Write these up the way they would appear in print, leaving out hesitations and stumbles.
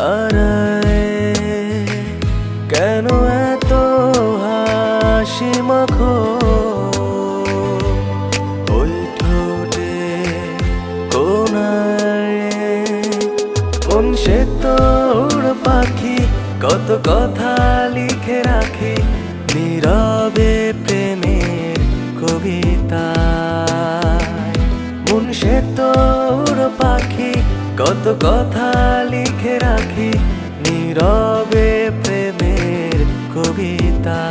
তারায় কেন এত হাসি মাখো ওই ঠোঁটে কোনায় মন সে তোর পাখি কত কথা লিখে রাখি নীরবে প্রেমের কবিতা মন সে তোর পাখি কত কথা লিখে রাখি নীরবে প্রেমের কবিতা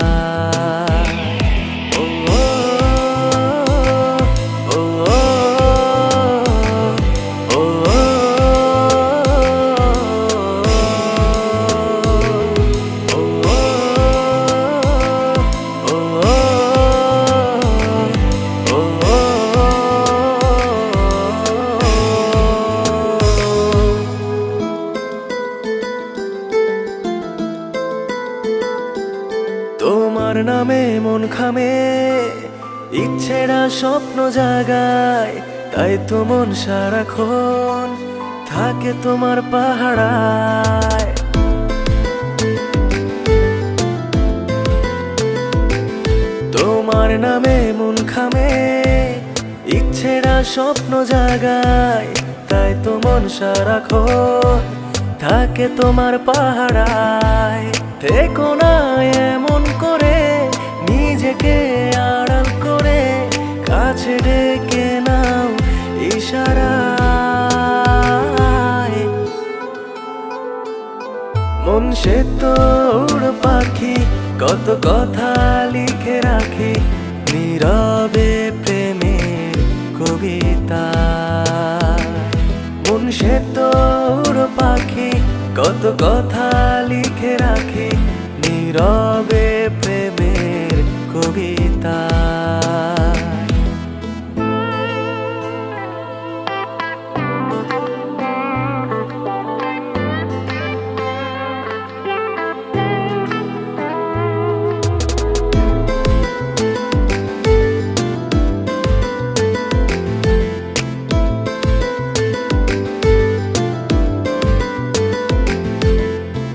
তোমার নামে মন খামে ইচ্ছেরা স্বপ্ন জাগায় তাই তো মন সারাক্ষণ থাকে তোমার পাহাড়ায় তোমার নামে মন খামে ইচ্ছেরা স্বপ্ন জাগায় তাই তো মন সারাক্ষণ থাকে তোমার পাহাড়ায় থেকো না এমন করে নিজেকে আড়াল করে কাছে ডেকে নাও ইশারায় মন সে তোর পাখি কত কথা লিখে রাখি নীরবে প্রেমের কবিতা মন সে তোর পাখি কত কথা লিখে রাখি নীরবে প্রেমের কবিতা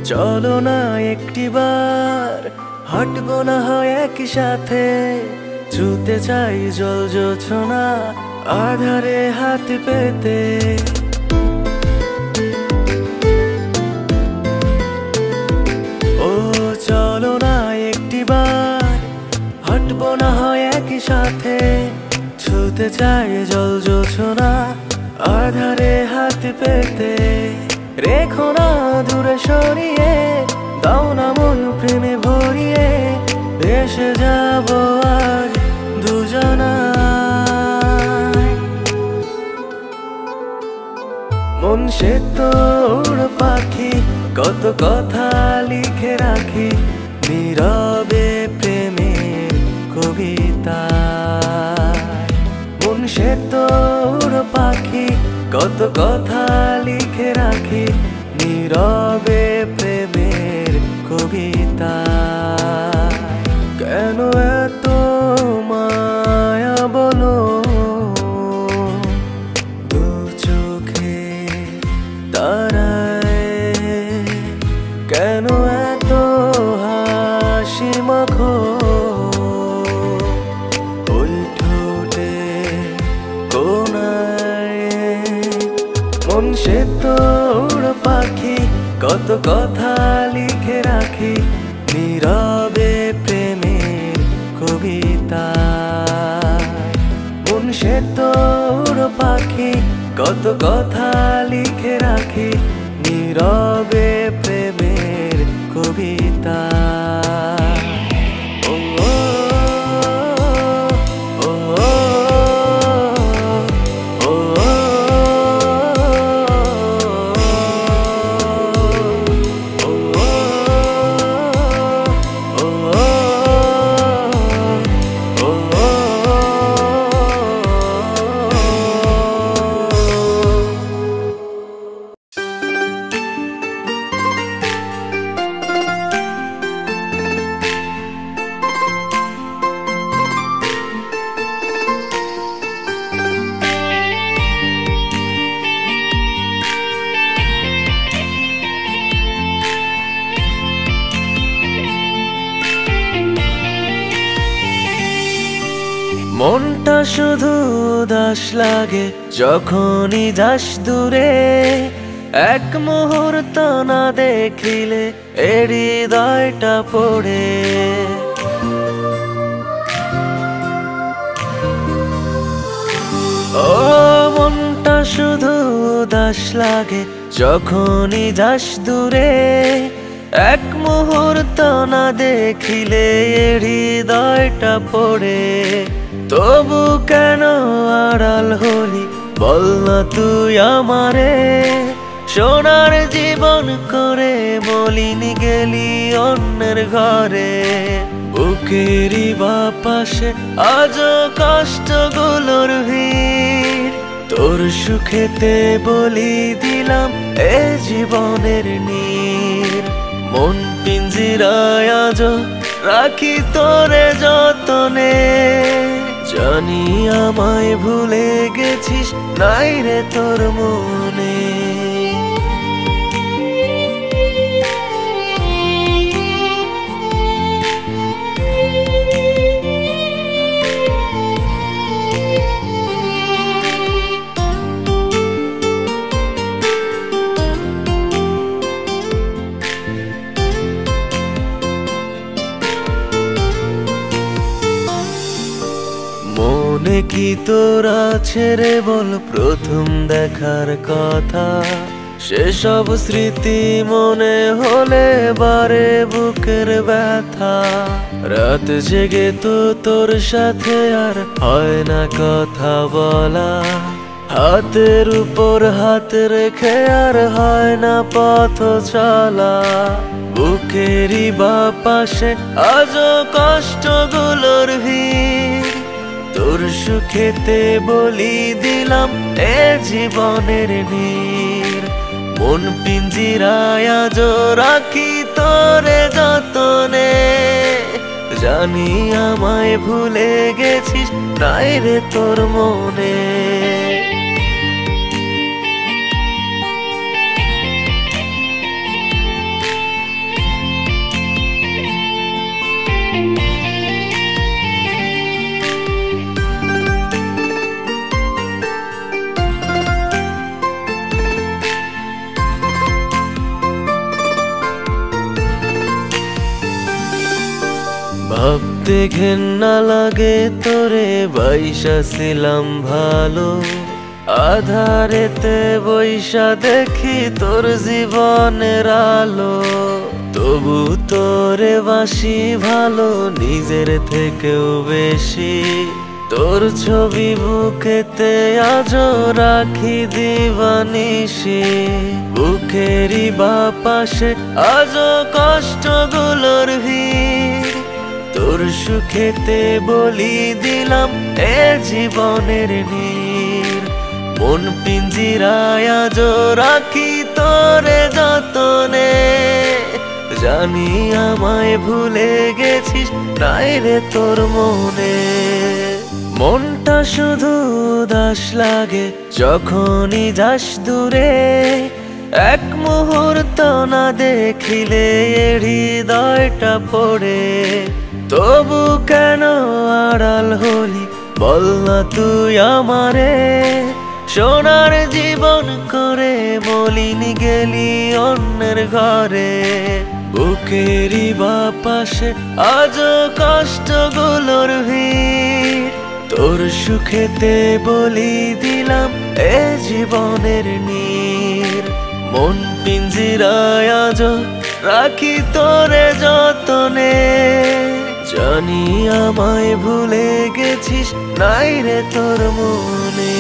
চলো না একটিবার হাঁটবো না হয় একই সাথে ছুতে চাই জল জোছনা আধারে হাত পেতে ও চলো না একটিবার হাঁটবো না হয় একই সাথে ছুতে চাই জল জোছনা আধারে হাত পেতে রেখো না দূরে সরিয়ে দাও না মন প্রেমে ভরিয়ে ভেসে যাব আজ দুজনায় মন সে তোর পাখি কত কথা লিখে রাখি নীরবে প্রেমের কবিতা মন সে তোর পাখি কত কথা লিখে রাখি নীরবে প্রেমের কবিতা কেন এত মায়া বলো দু চোখে তারায় কেন এত হাসি মাখো ওই ঠোঁটে কোনায় মন সে তোর পাখি কত কথা লিখে রাখি নীরবে প্রেমের কবিতা মন সে তোর পাখি কত কথা লিখে রাখি নীরবে প্রেমের কবিতা মনটা শুধু উদাস লাগে যখনই যাস দূরে, এক মুহূর্ত না দেখিলে এ হৃদয়টা পড়ে। ও মনটা শুধু উদাস লাগে যখনই যাস দূরে, এক মুহূর্ত না দেখিলে এ হৃদয়টা পড়ে। তবু কেন আড়াল হলি বল না তুই আমারে, সোনার জীবন করে মলিন গেলি অন্যের ঘরে। বুকেরই বাপাশে আজও কষ্টগুলোর ভিড়, তোর সুখেতে বলি দিলাম এ জীবনের নীর। মন পিঞ্জিরায় আজও রাখি তোরে যতনে, জানি আমায় ভুলে গেছিস নাই রে তোর মনে। মনে কি তোর আছে রে বল প্রথম দেখার কথা, সেসব স্মৃতি মনে হলে বারে বুকের ব্যথা। রাত জেগে তো তোর সাথে আর হয় না কথা বলা, হাতের উপর হাত রেখে আর হয় না পথ চলা। বুকেরই বাপাশে আজও কষ্টগুলোর ভিড়, তোর সুখেতে বলি দিলাম এ জীবনের নীর। মন পিঞ্জিরায় আজও রাখি তোরে যতনে, জানি আমায় ভুলে গেছিস নাই রে তোর মনে। ভাবতে ঘেন্না লাগে তোরে বৈশা ছিলাম ভালো, আধারেতে বৈশা দেখি তোর জীবনের আলো। তবু তোরে বাসি ভালো নিজের থেকেও বেশি, তোর ছবি বুকেতে আজও রাখি দিবানিশি। বুকেরই বাপাশে আজও কষ্টগুলোর ভিড়, তোর সুখেতে বলি দিলাম এ জীবনের নীর। মন পিঞ্জিরায় আজও রাখি তোরে যতনে, জানি আমায় ভুলে গেছিস নাই রে তোর মনে। মনটা শুধু উদাস লাগে যখনই যাস দূরে, এক মুহূর্ত না দেখিলে এ হৃদয়টা পড়ে। তবু কেন আড়াল হলি বল না তুই আমারে, সোনার জীবন করে মলিন গেলি অন্যের ঘরে। বুকেরই বাপাশে আজও কষ্টগুলোর ভিড়, তোর সুখেতে বলি দিলাম এ জীবনের নীর। মন পিঞ্জিরায় আজও রাখি তোরে যতনে, জানি আমায় ভুলে গেছিস নাই রে তোর মনে।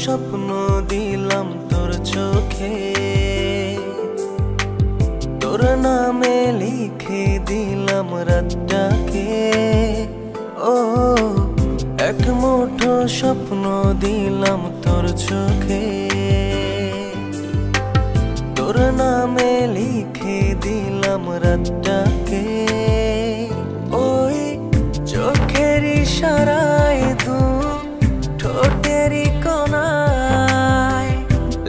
স্বপ্ন দিলাম তোর চোখে, তোর নামে লিখে দিলাম রাতটাকে। ও এক মুঠো স্বপ্ন দিলাম তোর চোখে, তোর নামে লিখে দিলাম রাতটাকে। ওই চোখের ইশারায় দু ঠোঁটেরই কোণায়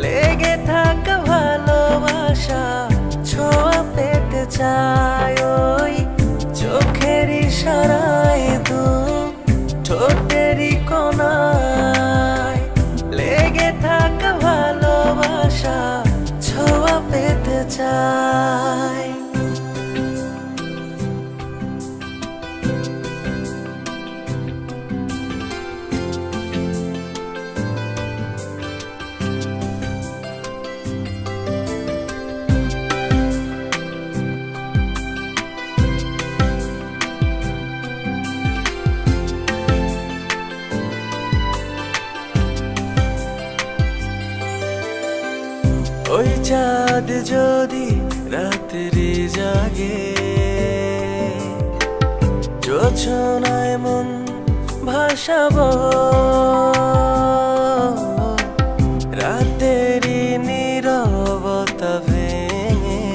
লেগে থাকা ভালোবাসা ছোঁয়া পেতে চায়। ওই চোখের ইশারায় দু ঠোঁটেরই কোণায় লেগে থাকা ভালোবাসা ছোঁয়া পেতে চায়। ওই চাঁদ যদি রাত্রি জাগে, জোছনায় মন ভাসাবো, রাতেরই নীরবতা ভেঙে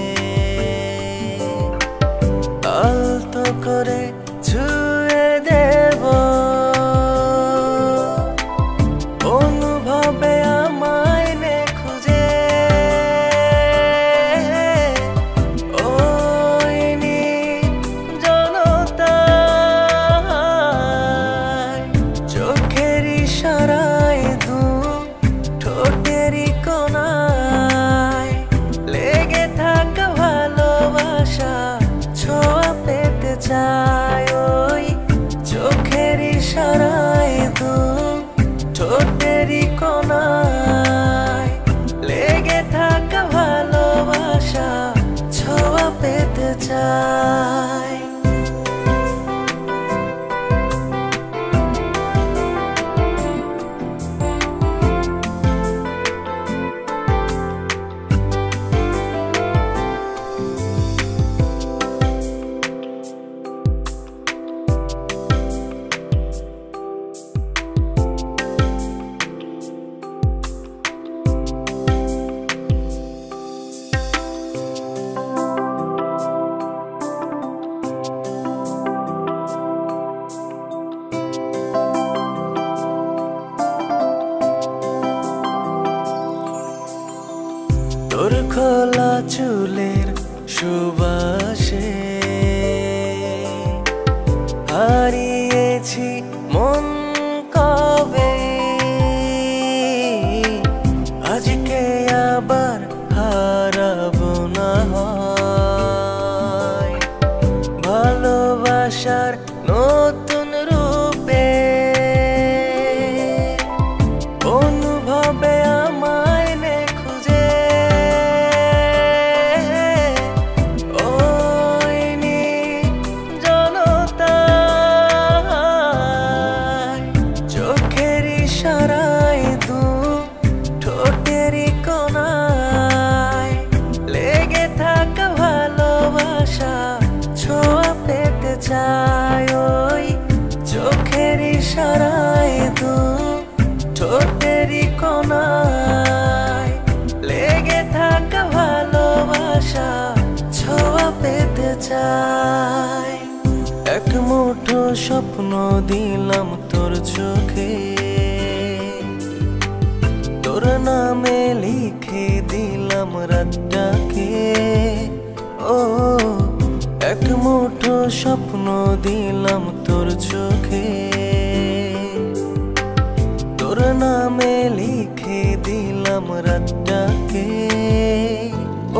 আলতো করে ছুঁয়ে দেব অনুভবে আমায় নে খুঁজে। ওই নির্জনতায় চোখের ইশারায় দু ঠোঁটেরই কোণায় লেগে থাকা ভালোবাসা ছোঁয়া পেতে চায়। ওই চোখের ইশারায় দু ঠোঁটেরই কোণায় লেগে থাকা ভালোবাসা ছোঁয়া পেতে চায়। তোর খোলা চুলের সুবাসে হারিয়েছি মন কবে, আজকে আবার হারাবো না হয় ভালোবাসার নতুন রূপে। অনুভবে আমায় নে খুঁজে। ওই নির্জনতায় চোখের ইশারায় দু ঠোঁটেরই কোণায় লেগে থাকা ভালোবাসা ছোঁয়া পেতে চায়। ওই চোখের ইশারায় দু ঠোঁটেরই কোণায় লেগে থাকা ভালোবাসা ছোঁয়া পেতে চায়। এক মুঠো স্বপ্ন দিলাম তোর চোখে, তোর নামে লিখে দিলাম রাতটাকে। ও এক মুঠো স্বপ্ন দিলাম তোর চোখে, তোর নামে লিখে দিলাম রাতটাকে।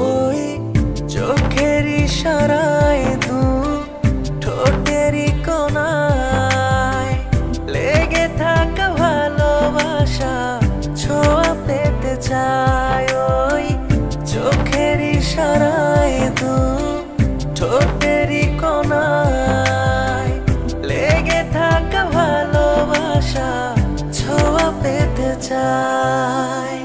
ওই চোখের ইশারায় দু ঠোঁটেরই কোণায় লেগে থাকা ভালোবাসা ছোঁয়া পেতে চায়। ওই চোখের ইশারায় দু ঠোঁটেরই কোণায় লেগে থাকা ভালোবাসা ছোঁয়া পেতে চায়।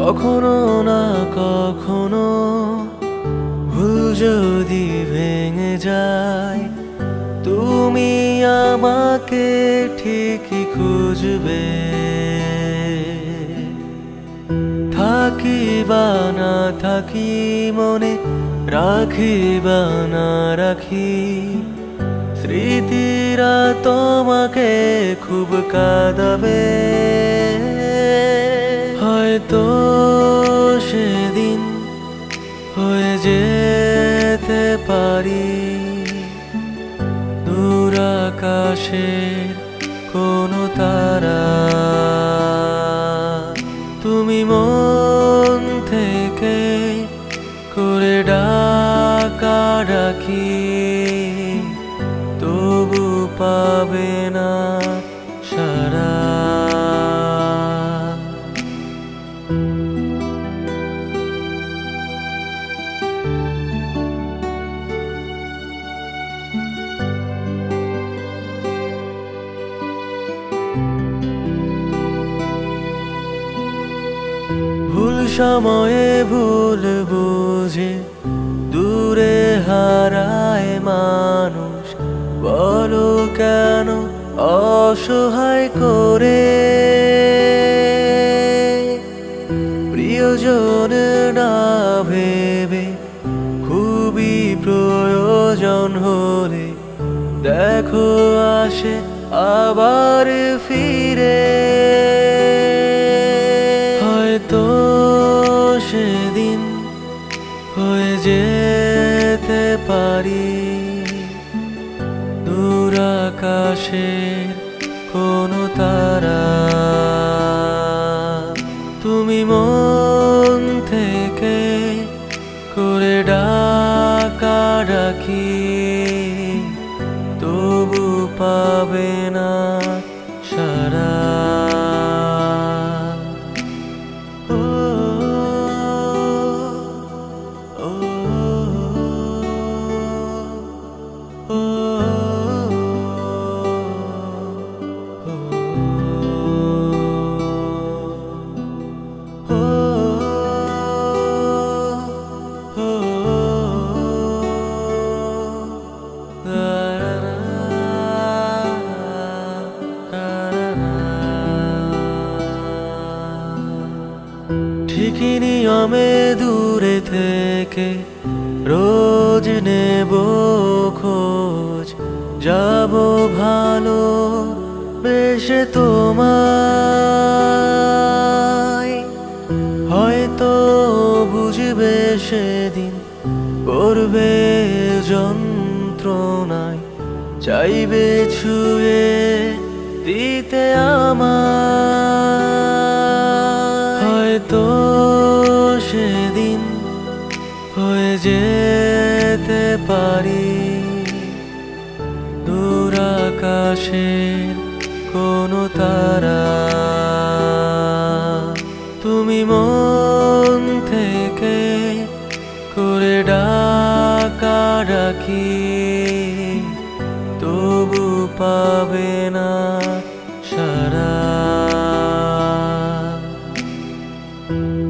কখনো না কখনো ভুল যদি ভেঙে যায়, তুমি আমাকে ঠিকই খুঁজবে। থাকি বা না থাকি মনে, রাখি বা না রাখি, স্মৃতিরা তোমাকে খুব কাঁদাবে। হয়তো সেদিন হয়ে যেতে পারি দূর আকাশের কোনো তারা। তুমি মন থেকে করে ডাকা ডাকি, তবু পাবে না সারা। ভুল সময়ে ভুল বুঝে দূরে হারায় মানুষ, বলো কেন অসহায় করে। প্রিয়জন না ভেবে খুবই প্রয়োজন হলে দেখো আসে আবার ফিরে। হয়তো সেদিন হয়ে যেতে পারি দূর আকাশের কোনো তারা। তুমি মন থেকে করে ডাকা ডাকি, তবু পাবে না সারা। ঠিকই নিয়মে দূরে থেকে রোজ নেব খোঁজ, যাব ভালো বেশে তোমায়। হয়তো বুঝবে সেদিন করবে যন্ত্রণায়, চাইবে ছুঁয়ে দিতে আমায়। হয়তো সেদিন হয়ে যেতে পারি দূর আকাশের কোনো তারা। তুমি মন থেকে করে ডাকা ডাকি, তবু পাবে না সারা।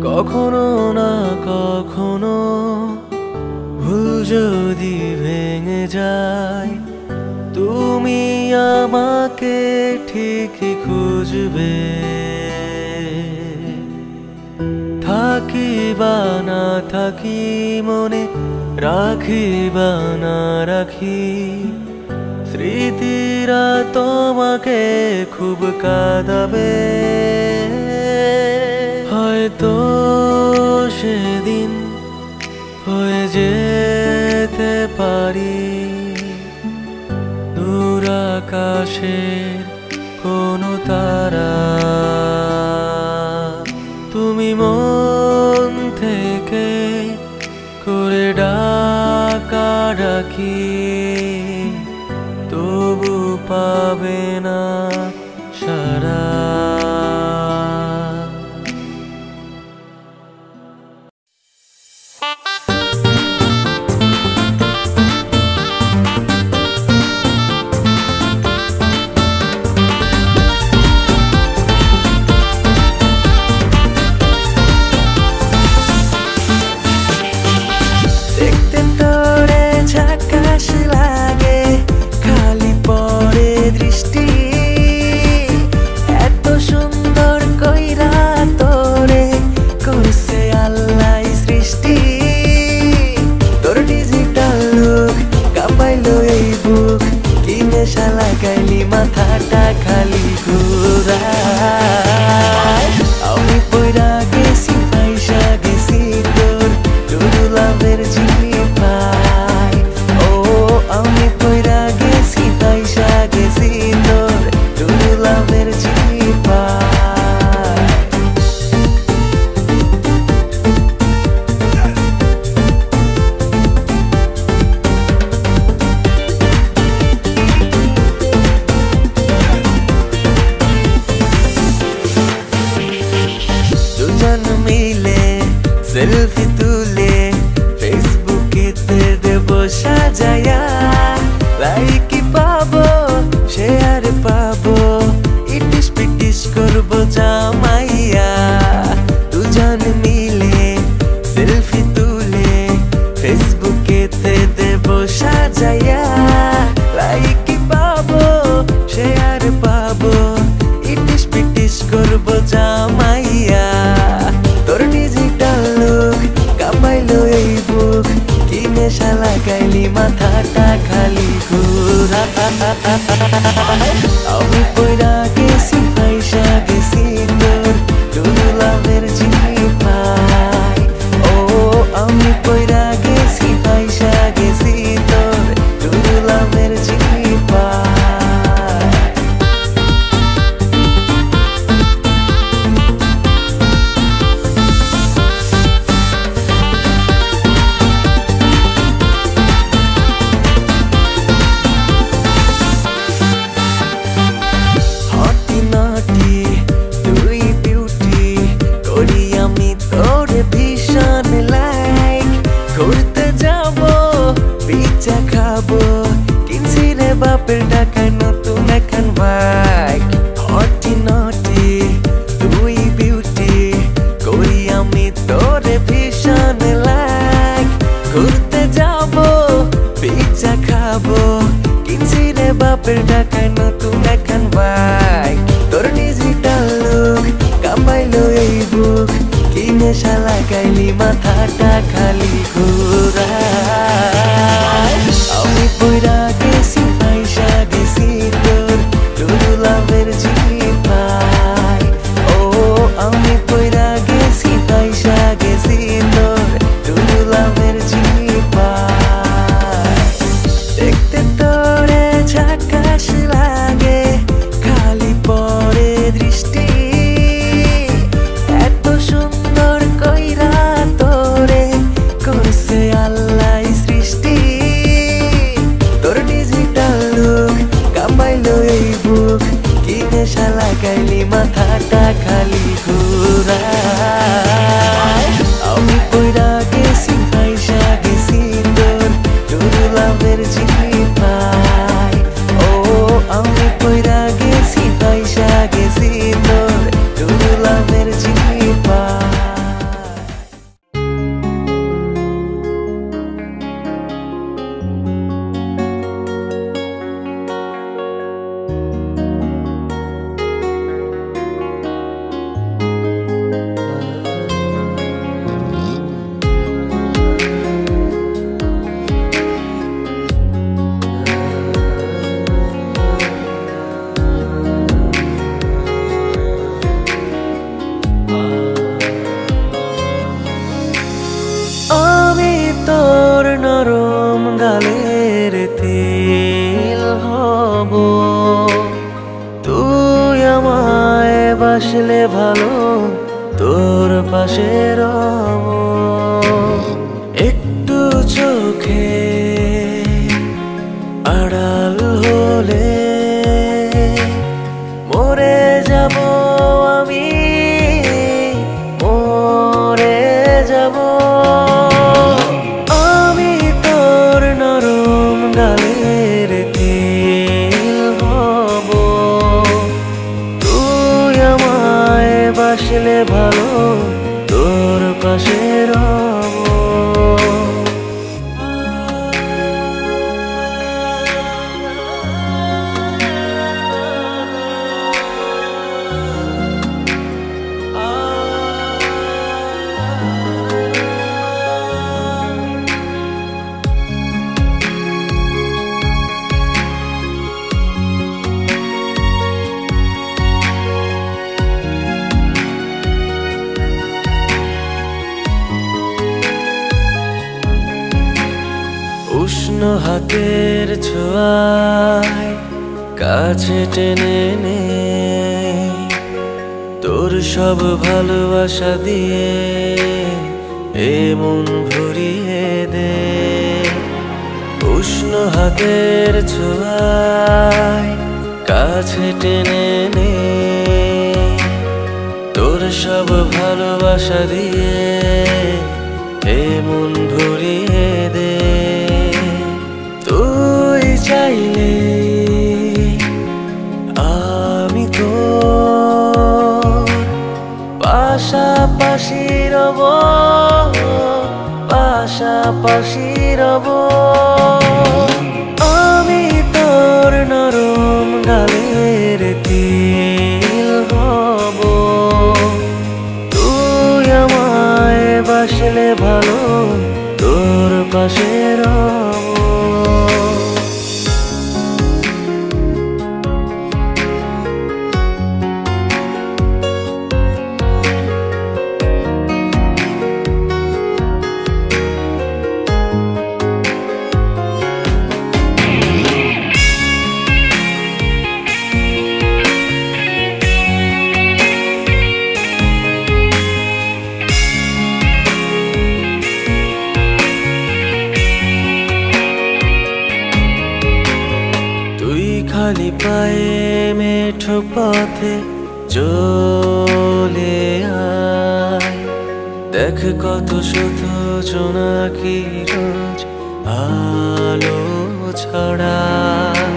কখনো না কখনো ভুল যদি ভেঙে যায়, তুমি আমাকে ঠিকই খুঁজবে। থাকি বা না থাকি মনে, রাখি বা না রাখি, স্মৃতিরা তোমাকে খুব কাঁদাবে। হয়তো সেদিন হয়ে যেতে পারি দূর আকাশের কোনো তারা। তুমি মন থেকে করে ডাকা ডাকি, তবু পাবে না সারা। সেলফি তুলে ফেসবুকেতে দেব সাজায়া, লাইক পাবো শেয়ার পাবো, ইটিস পিটিস করবো জামাইয়া। দুজন মিলে সেলফি তুলে ফেসবুকেতে দেব সাজায়া, লাইক পাবো শেয়ার পাবো, ইটিস পিটিস করবো জামাইয়া। তোর ডিজিটাল লুক কাঁপাইলো এই বুক, কি নেশা লাগাইলি মাথাটা খালি ঘুরা। আমি পয়রা গেছি ফাইসা গেছি তোর টুরু লাভের জিপাই। ও আমি পয়রা গেছি ফাইসা গেছি তোর টুরু লাভের জিপাই। বাপের টাকায় নতুন এখন বাইক, হটি নটি তুই বিউটি, করি আমি তোরে ভীষণ লাইক। ঘুরতে যাবো পিজ্জা খাবো, কিনছি রে বাপের টাকায় নতুন এখন বাইক। তোর ডিজিটাল লুক কাঁপাইলো এই বুক, কি নেশা লাগাইলি মাথাটা খালি ঘুরা। আমি পয়রা গেছি ফাইসা গেছি তোর টুরু লাভের জিপাই। ও আমি পয়রা গেছি ফাইসা গেছি তোর টুরু লাভের জিপাই। দেখতে তোরে ঝাকাশ লাগে খালি পরে দৃষ্টি, এত সুন্দর কইরা তোরে করছে আল্লাহ সৃষ্টি। তোর ডিজিটাল লুক কাঁপাইলো এই বুক, কি নেশা লাগাইলি মাথাটা খালি ঘুরা। আমি পয়রা গেছি ফাইসা গেছি তোর টুরু লাভের জিপাই। ও আমি পয়রা গেছি ফাইসা গেছি তোর টুরু লাভের জিপাই। আমি তোর নরম গালের তিল হব, তুই আমায় বাসলে ভালো তোর পাশে রব। একটু চোখে আড়াল হলে মরে যাব আমি, মরে যাব। আমি তোর নরম গালের তিল হব, তুই আমায় বাসলে ভালো তোর পাশে রব। উষ্ণ হাতের ছোঁয়ায় কাছে টেনে নে, তোর সব ভালোবাসা দিয়ে এ মন ভরিয়ে দে। উষ্ণ হাতের ছোঁয়ায় কাছে টেনে নে, তোর সব ভালোবাসা দিয়ে পাশাপাশি রব, পাশাপাশি রব। আমি তোর নরম গালের তিল হব, তুই আমায় বাসলে ভালো তোর পাশে রব। খালি পায়ে মেঠো পথে চলে আয়, দেখ কত শত জোনাকি রোজ আলো ছড়ায়।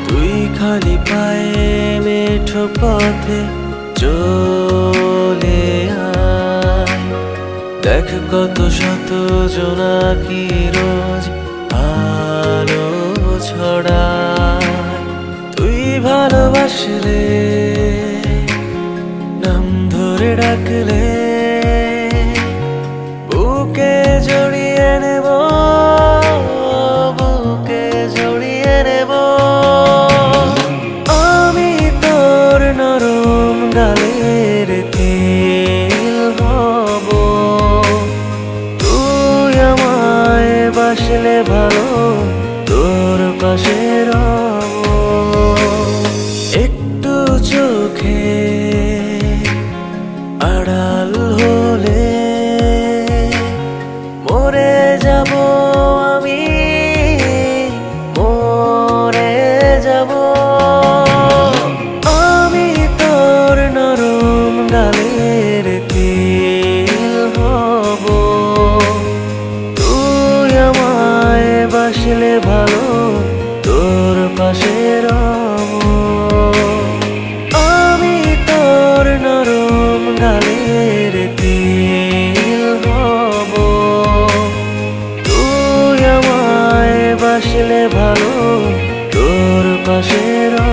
তুই খালি পায়ে মেঠো পথে চলে আয়, দেখ কত শত জোনাকি রোজ আলো ছড়ায়। তুই ভালোবাসলে নাম ধরে ডাকলে বুকে জড়িয়ে নেব, বুকে জড়িয়ে নেব। আমি তোর নরম গালের তিল হব, তুই আমায় বাসলে ভালো তোর পাশে রব। একটু চোখে আড়াল হলে মরে যাব আমি, মরে যাব। আমি তোর নরম গালের তিল হব, তুই আমায় বাসলে ভালো তোর পাশে রব। আমি তোর নরম গালের তিল হব, তুই আমায় বাসলে ভালো তোর পাশে রব।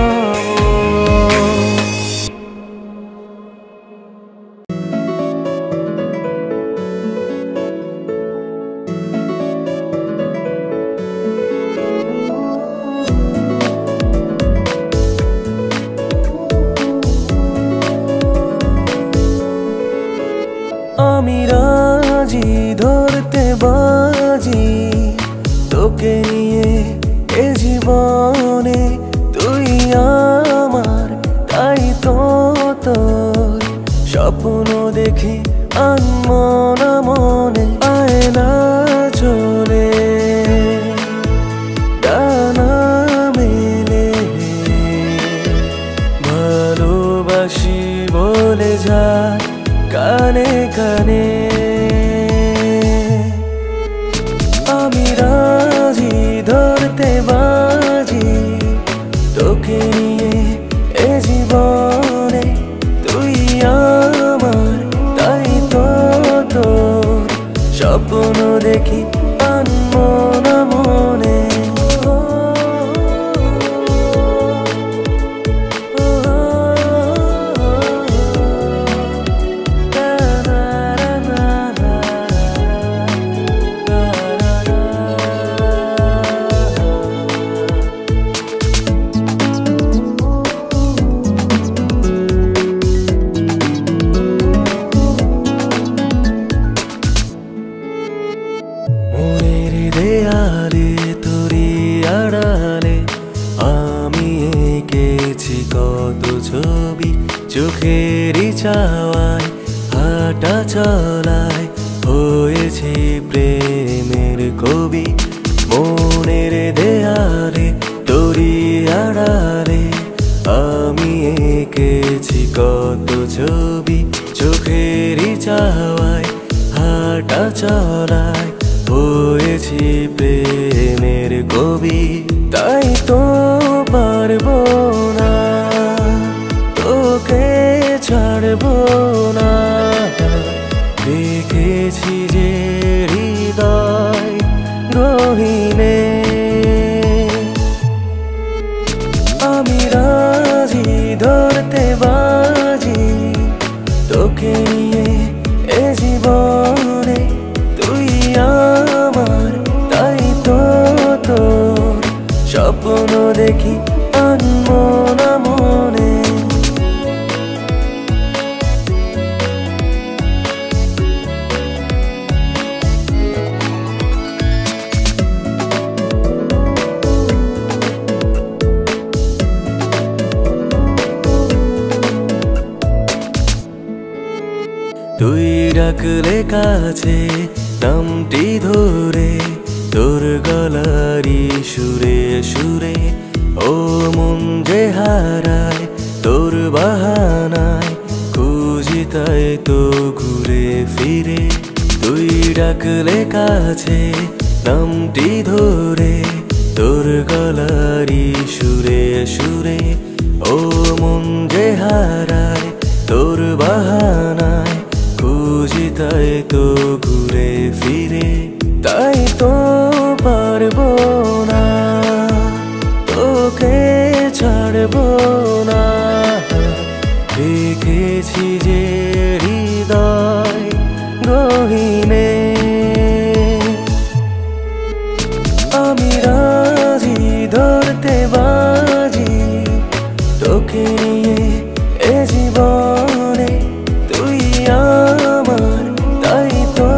আমি রাজি ধরতে বাজি তোকে নিয়ে এ জীবনে, তুই আমার তাই তো তোর স্বপ্ন দেখি আনমনা মনে। আয়না চলে ডানা মেলে, ভালোবাসি বলে যায় কানে কানে। আমি রাজি ধরতে বাজি তোকে নিয়ে এ জীবনে, তুই আমার তাই তো তোর স্বপ্ন দেখি আনমনা মনে। চোখেরই চাওয়ায় হাঁটা চলায় হয়েছে প্রেমের কবি। মনের দেয়ালে তোরি আড়ালে আমি এঁকেছি কত ছবি। চোখেরই চাওয়ায় হাঁটা চলায় হয়েছি প্রেমের কবি। তাই তো পারবো না তোকে ছাড়বো না, রেখেছি যে হৃদয় গহীনে। আমি রাজি ধরতে বাজি তোকে নিয়ে এ জীবনে, তুই আমার তাই তো তোর স্বপ্ন দেখি আনমনা মনে। তুই ডাকলে কাছে নামটি ধরে, তোর গলারি সুরে সুরে ও মন যে হারায় তোর বাহানায়, খুঁজি তাই তো ঘুরে ফিরে। তুই ডাকলে কাছে নামটি ধরে, তোর গলারি সুরে সুরে ও মন যে হারায় তোর বাহানায়, খুঁজি তাই তো ঘুরে ফিরে। তাই তো পারবো না তোকে ছাড়বো না, রেখেছি যে হৃদয় গহীনে। আমি রাজি ধরতে বাজি তোকে নিয়ে এ জীবনে, তুই আমার তাই তো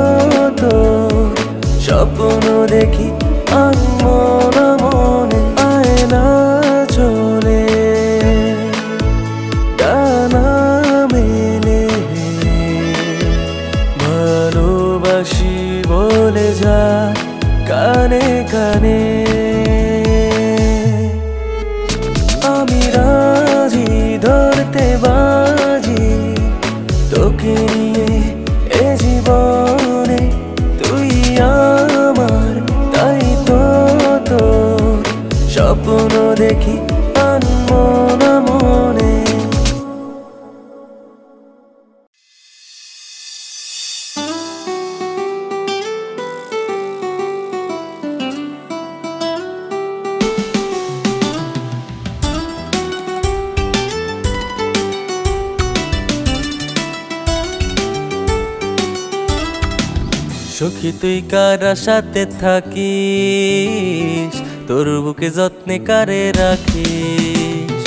তোর স্বপ্ন দেখি আনমনা মনে। আয়না চলে ডানা মেলে, ভালোবাসি বলে যা কানে কানে। আমি রাজি ধরতে বাজি তোকে নিয়ে এ জীবনে, তুই আমার তাই তো তোর স্বপ্ন দেখি আনমনা মনে। সখী তুই কার সাথে থাকিস, তোর বুকে যত্নে কারে রাখিস।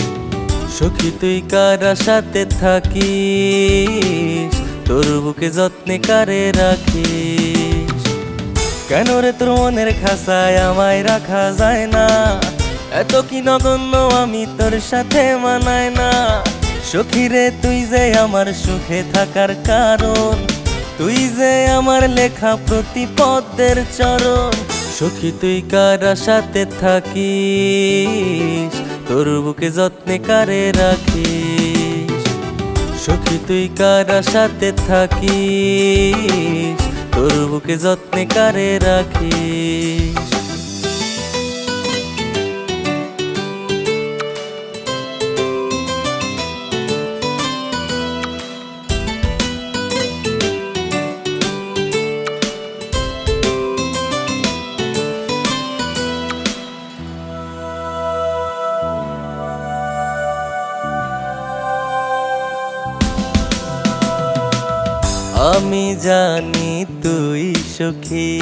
সখী তুই কার সাথে থাকিস, তোর বুকে যত্নে কারে রাখিস। কেন রে তোর মনের খাসায় আমায় রাখা যায় না, এত কি নগণ্য আমি তোর সাথে মানায় না। সখী রে তুই যে আমার সুখে থাকার কারণ, তুই যে আমার লেখা প্রতি পদ্মের চরণ। সখী তুই কার সাথে থাকিস, তোর বুকে যত্নে কারে রাখিস। সখী তুই কার সাথে থাকিস, তোর বুকে যত্নে কারে রাখিস। আমি জানি তুই সখী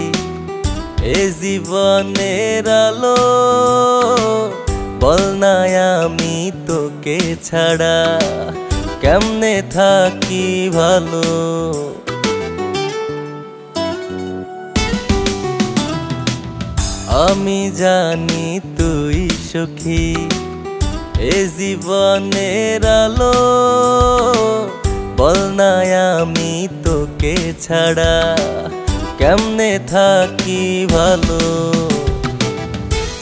এ জীবনের আলো, বল না আমি তোকে ছাড়া কেমনে থাকি ভালো। আমি জানি তুই সখী এ জীবনের আলো, বল না আমি তোকে ছাড়া কেমনে থাকি ভালো।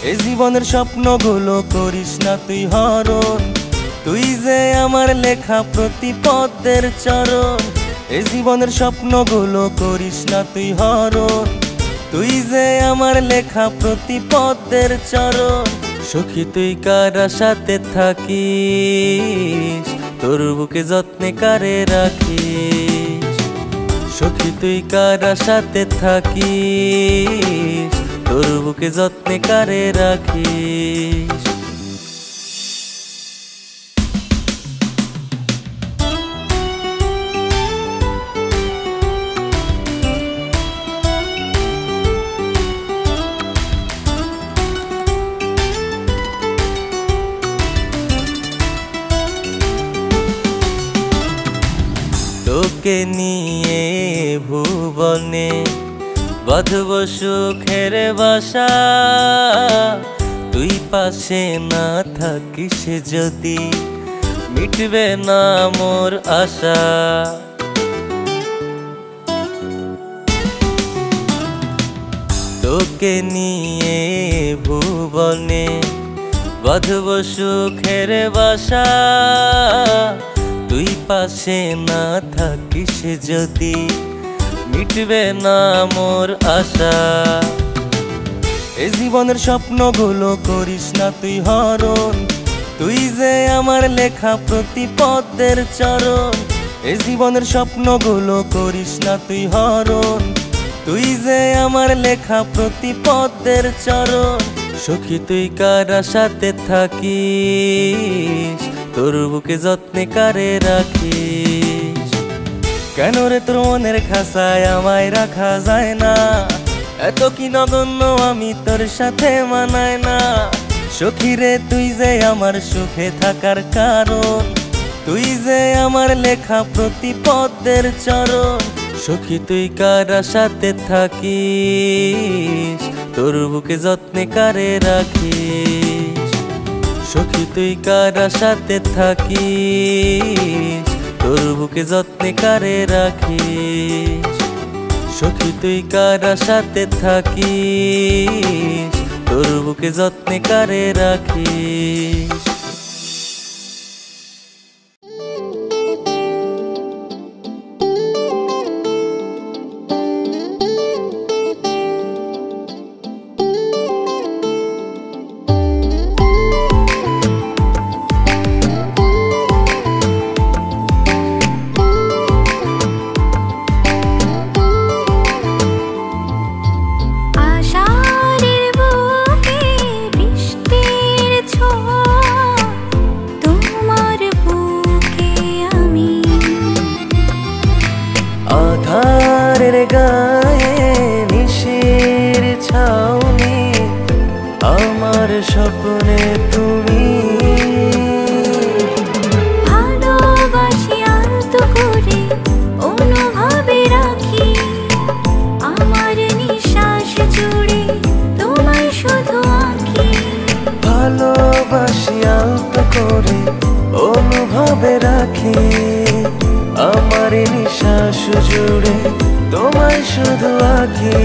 এ জীবনের স্বপ্নগুলো করিস না তুই হরণ, তুই যে আমার লেখা প্রতি পদ্মের চরণ। এ জীবনের স্বপ্নগুলো করিস না তুই হরণ, তুই যে আমার লেখা প্রতি পদ্মের চরণ। সখী তুই কার সাথে থাকিস, তোর বুকে যত্নে কারে রাখিস। সখী তুই কার আশাতে থাকিস, তোর বুকে যত্নে কারে রাখিস। তোকে নিয়ে ভুবনে বাঁধব সুখের বাসা, তুই পাশে না থাকিস যদি মিটবে না মোর আশা। তোকে নিয়ে ভুবনে বাঁধব সুখের বাসা, তুই পাশে না থাকিস যদি মিটবে না মোর আশা। এ জীবনের স্বপ্নগুলো করিস না তুই হরণ, তুই যে আমার লেখা প্রতি পদ্মের চরণ। এ জীবনের স্বপ্নগুলো করিস না তুই হরণ, তুই যে আমার লেখা প্রতি পদ্মের চরণ। সখী তুই কার আশাতে থাকিস, তোর বুকে যত্নে কারে রাখিস। কেন রে তোর মনের খাসায় আমায় রাখা যায় না, এত কি নগণ্য আমি তোর সাথে মানায় না। সখী রে তুই যে আমার সুখে থাকার কারণ, তুই যে আমার লেখা প্রতি পদ্মের চরণ। সখী তুই কার আশাতে থাকিস, তোর বুকে যত্নে কারে রাখিস। সখী তুই কার আশাতে থাকিস, তোর বুকে যত্নে কারে রাখিস। সখী তুই কার আশাতে থাকিস, তোর বুকে যত্নে কারে রাখিস। আধারের গায়ে নিশির ছাউনি, আমার স্বপ্নে তুমি। ভালোবাসি আলতো করে অনুভবে রাখি, আমার নিঃশ্বাস জুড়ে তোমায় শুধু আঁকি। ভালোবাসি আলতো করে অনুভবে রাখি, আমার নিঃশ্বাস জুড়ে তোমায় শুধু আঁকি।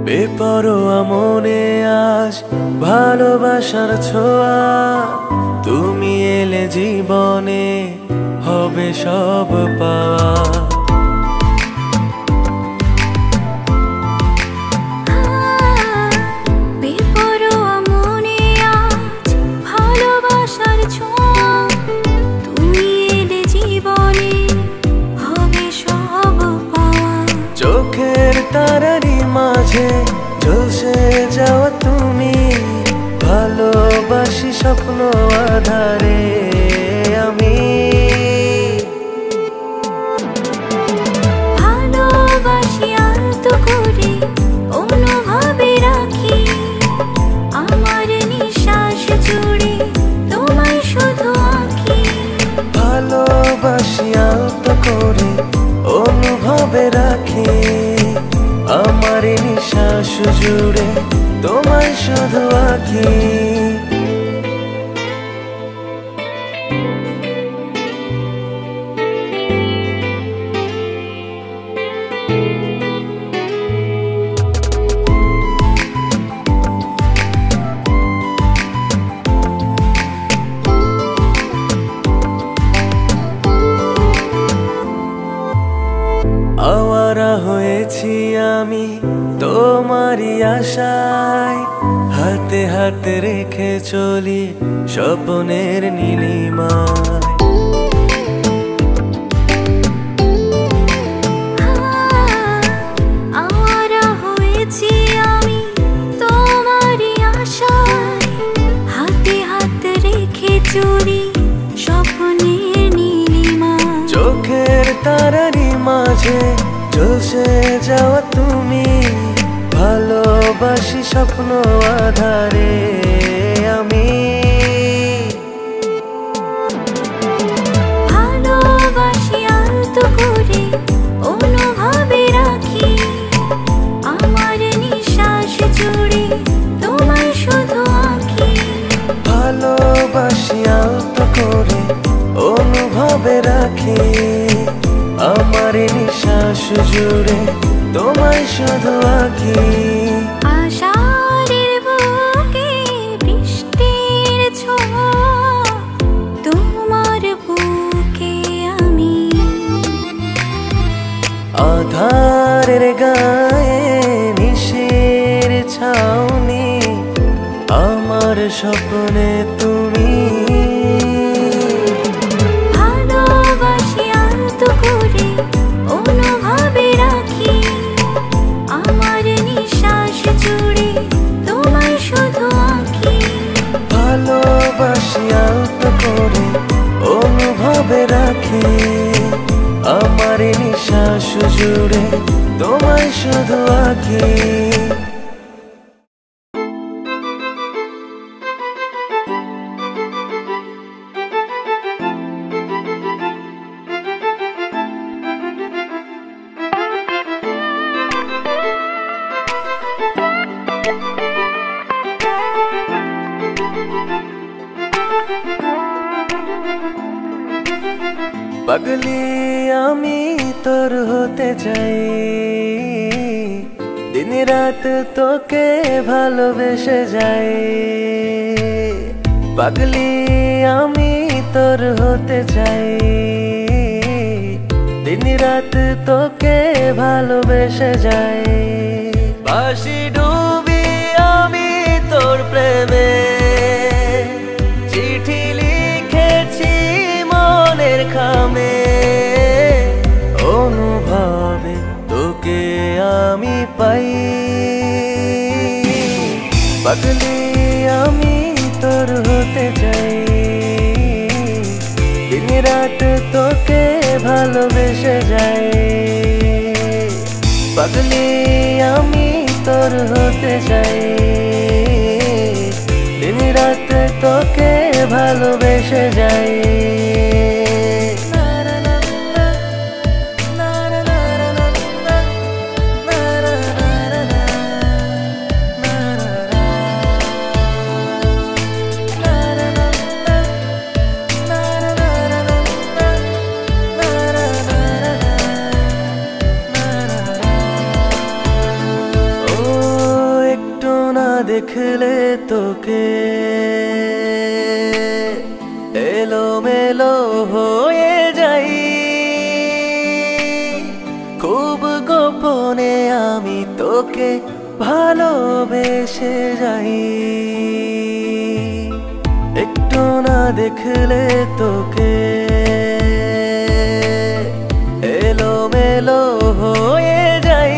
বেপরোয়া মনে আজ ভালোবাসার ছোঁয়া, তুমি এলে জীবনে হবে সব পাওয়া। বেপরোয়া মনে আজ ভালোবাসার ছোঁয়া, তুমি এলে জীবনে হবে সব পাওয়া। চোখের তারারি মাঝে ঝলসে যাওয়া তুমি, ভালোবাসি স্বপ্ন আধারে আমি। ভালোবাসি আলতো করে অনুভবে রাখি, আমার নিঃশ্বাস জুড়ে তোমায় শুধু আঁকি। ভালোবাসি আলতো করে অনুভবে রাখি, আমার নিঃশ্বাস জুড়ে তোমায় শুধু আঁকি। কুয়াশায় হাতে হাতে রেখে চলি স্বপ্নের নীলিমায়। আওয়ারা হয়েছি আমি তোমারই আশায়, হাতে হাতে রেখে চলি স্বপ্নের নীলিমায়। চোখের তারারি মাঝে ঝলসে যাওয়া তুমি, ভালোবাসি স্বপ্ন আধারে আমি। ভালোবাসি আলতো করে অনুভবে রাখি, আমার নিঃশ্বাস জুড়ে তোমায় শুধু আঁকি। ভালোবাসি আলতো করে অনুভবে রাখি, আমার নিঃশ্বাস জুড়ে তোমায় শুধু আঁকি। আষাঢ়ের বুকে বৃষ্টির ছোঁয়া, তোমার বুকে আমি। আধারের গায়ে নিশির ছাউনি, আমার স্বপ্নে তুমি। ভালোবাসি আলতো করে অনুভবে রাখি, আমার নিঃশ্বাস জুড়ে তোমায় শুধু আঁকি। ভালোবাসি আলতো করে অনুভবে রাখি, আমার নিঃশ্বাস জুড়ে তোমায় শুধু আঁকি। পাগলি আমি তোর হতে চাই, দিন রাত তোকে ভালোবেসে যাই। পাগলি আমি তোর হতে চাই, দিন রাত তোকে ভালোবেসে যাই। বাসি ডুবি আমি তোর প্রেমে, চিঠি লিখেছি মনের খামে। অনুভবে তোকে আমি পাই, পাগলি আমি তোর হতে চাই, দিন রাত তোকে ভালোবেসে যাই। পাগলি আমি তোর হতে চাই, দিন রাত তোকে ভালোবেসে যাই। দেখলে তোকে এলোমেলো হয়ে যাই, খুব গোপনে আমি তোকে ভালোবেসে যাই। একটু না দেখলে তোকে এলোমেলো হয়ে যাই,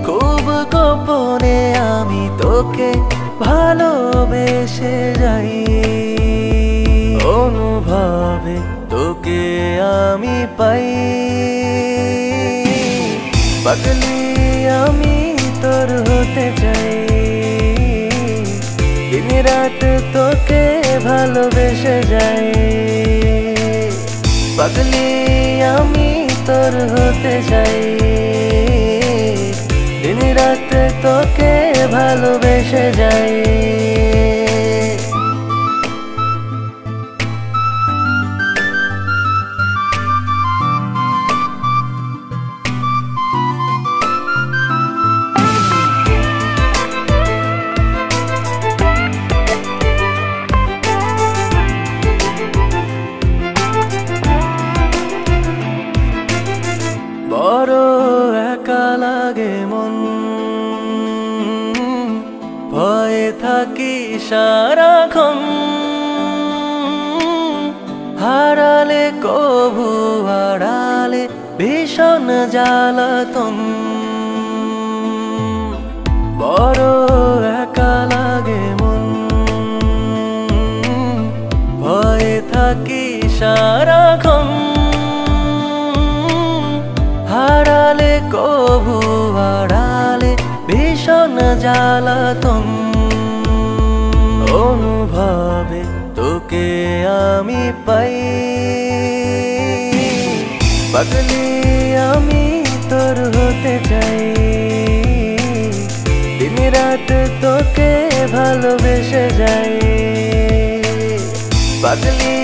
খুব গোপনে আমি তোকে ভালোবেসে যাই। অনুভবে তোকে আমি পাই, পাগলি আমি তোর হতে চাই, দিন রাত তোকে ভালোবেসে যাই। পাগলি আমি তোর হতে চাই, দিন রাত তোকে ভালোবেসে যাই। বড় একা লাগে মন সারাক্ষণ, হারালে কভু হারালে ভীষণ জ্বালাতন, বড় একা লাগে মন, ভয়ে থাকি সারাক্ষণ, হারালে কভু হারালে ভীষণ জ্বালাতন। অনুভবে তোকে আমি পাই, পাগলি আমি তোর হতে চাই, দিন রাত তোকে ভালোবেসে যাই, পাগলি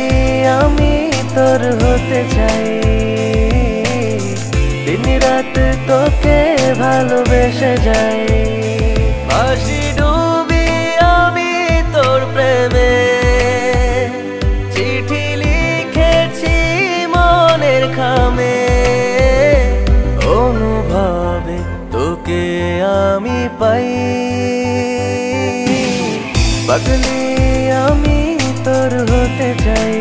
আমি তোর হতে চাই, দিন রাত তোকে ভালোবেসে যাই। ভাসি ডুবি আমি তোর প্রেমে, চিঠি লিখেছি মনের খামে, অনুভবে তোকে আমি পাই, পাগলি আমি তোর হতে চাই,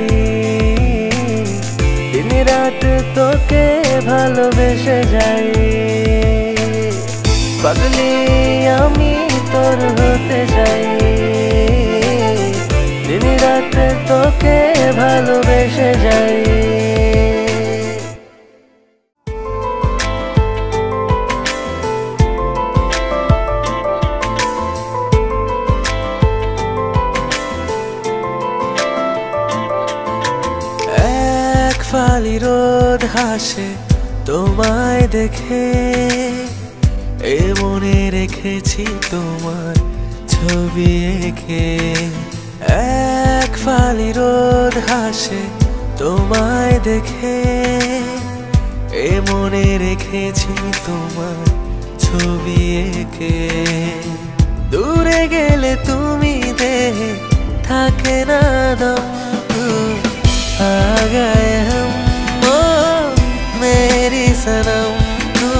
দিন রাত তোকে ভালোবেসে যাই, পাগলি আমি তোর হতে চাই, দিন রাত তোকে ভালোবেসে যাই। ফালি রোদ হাসে তোমায় দেখে, এ মনে রেখেছি তোমার ছবি এঁকে, এক ফালি রোদ হাসে তোমায় দেখে, এ মনে রেখেছি তোমার ছবি এঁকে, দূরে গেলে তুমি দেহে থাকে না দম, आ गए हम ओ मेरी सनम, तू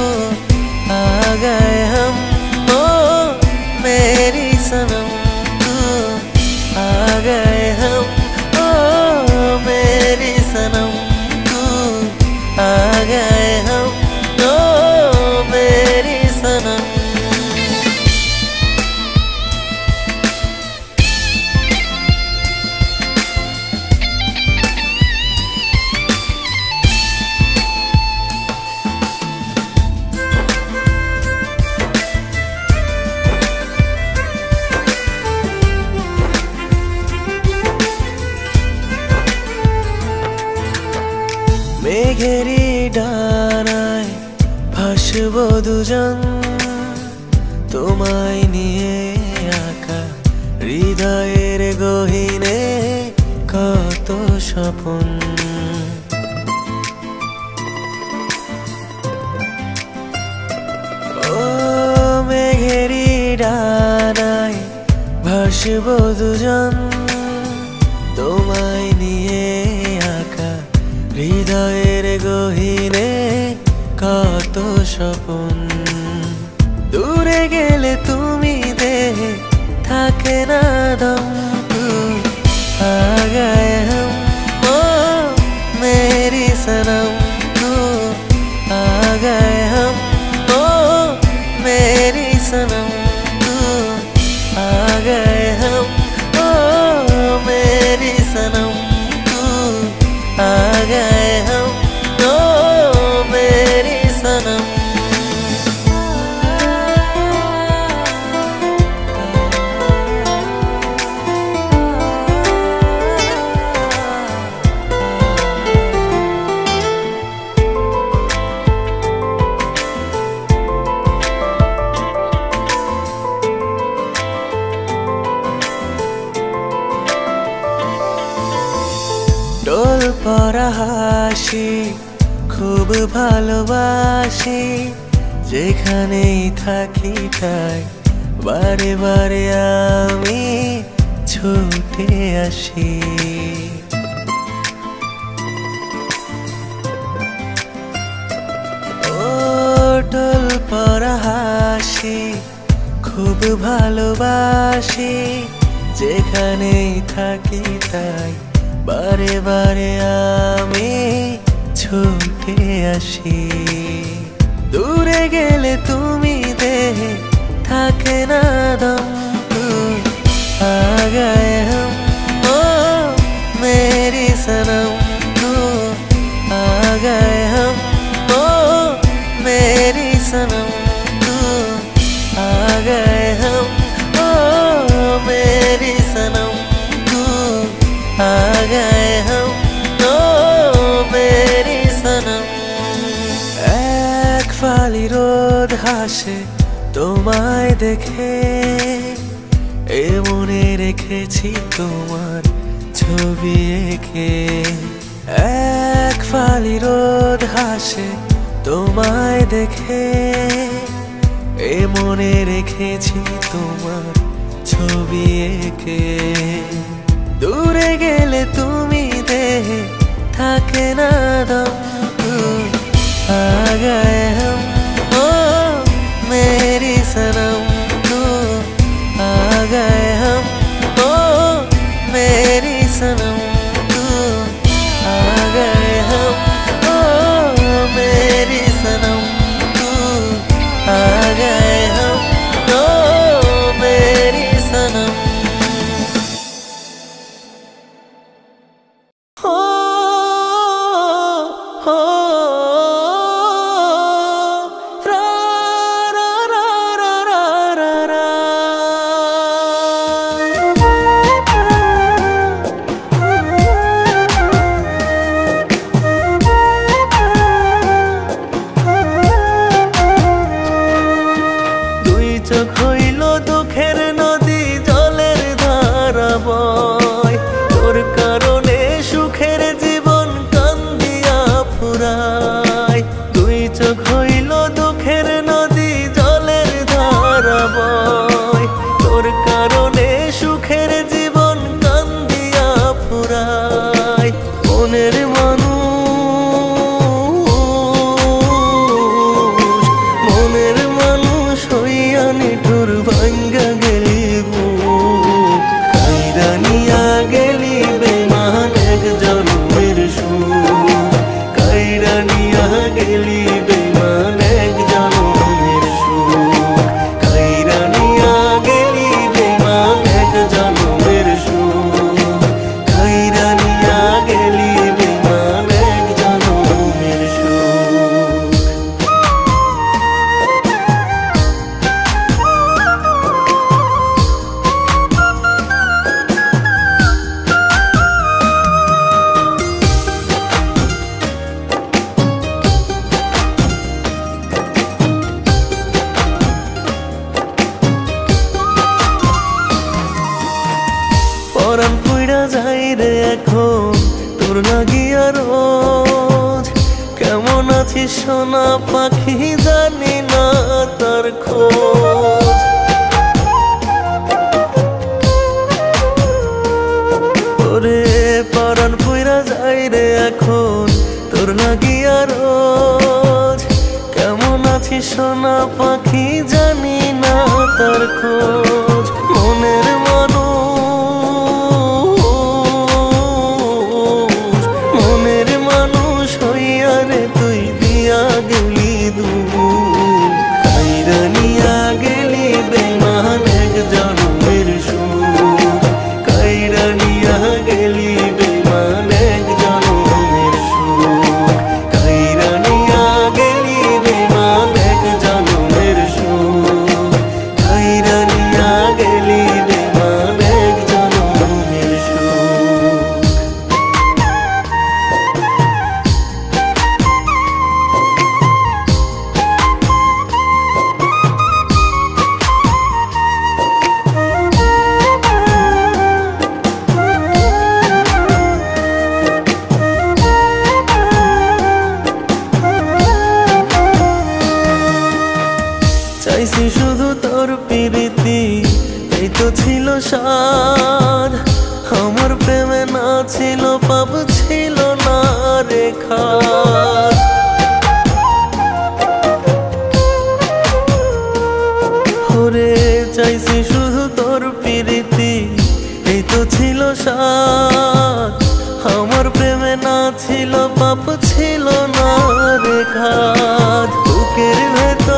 आ गए हम ओ मेरी सनम, तू आ गए हम ओ मेरी सनम, तू आ गए हम ओ मेरी सनम। মেঘেরি ডানায় ভাসবো দুজন, তোমায় নিয়ে আঁকা হৃদয়ের গহীনে কত স্বপ্ন, ও মেঘেরি ডানায় ভাসবো দুজন, তোমায় নিয়ে আঁকা হৃদয়ের গহীনে কত স্বপ্ন, দূরে গেলে তুমি দেহে থাকে না দম, आ गए हम ओ मेरी सनम, तू आ गए हम ओ मेरी सनम, तू आ गए हम ओ मेरी सनम, तू आ गए हम ओ मेरी सनम। ডোল পরা হাসি খুব ভালোবাসি, যেখানেই থাকি তাই বারে বারে আমি ছুটে আসি, ও ডোল পরা হাসি খুব ভালোবাসি, যেখানেই থাকি তাই বারে বারে আমি ছুটে আসি। দূরে গেলে তুমি দেহে থাকে না দম, आ गए हम ओ मेरी सनम, तू आ गए हम ओ मेरी सनम, तू आ गए हम ओ मेरी सनम, तू आ गए हम ओ मेरी सनम। एक फाली रोद हाসে তোমায় দেখে, এ মনে রেখেছি তোমার ছবি এঁকে। এক ফালি রোদ হাসে তোমায় দেখে, এ মনে রেখেছি তোমার ছবি এঁকে। দূরে গেলে তুমি দেহে থাকে না দম, आ गए हम ओ मेरी सनम, तू आ गए हम ओ मेरी सनम, तू आ गए हम ओ मेरी सनम, तू आ गए हम ओ मेरी सनम। हो हो সোনা পাখি জানি না তার খোঁজ, ওরে পরাণ পুইরা যাই রে এখন তোর লাগিয়া রোজ। কেমন আছিস সোনা পাখি জানি না তার খোঁজ। মনের মানুষ হইয়া রে তুই দিয়া গেলি দূর, কাইরা নিয়া গেলি বেমান এক জন্মের সুর, কাইরা নিয়া গেলি বেমান এক জন্মের সুর, কাইরা নিয়া গেলি বেমান এক জন্মের সুর, কাইরা নিয়া গেলি বেমান এক জন্মের সুর। চাইছি শুধু তোর প্রীতি, এই তো ছিল সাধ। আমার প্রেমে না ছিল পাপ, ছিল না রেখা। ওরে চাইছি শুধু তোর প্রীতি, ছিল সাথ, আমার প্রেমে না ছিল পাপ, ছিল না রে ঘাত। বুকের ভেতর,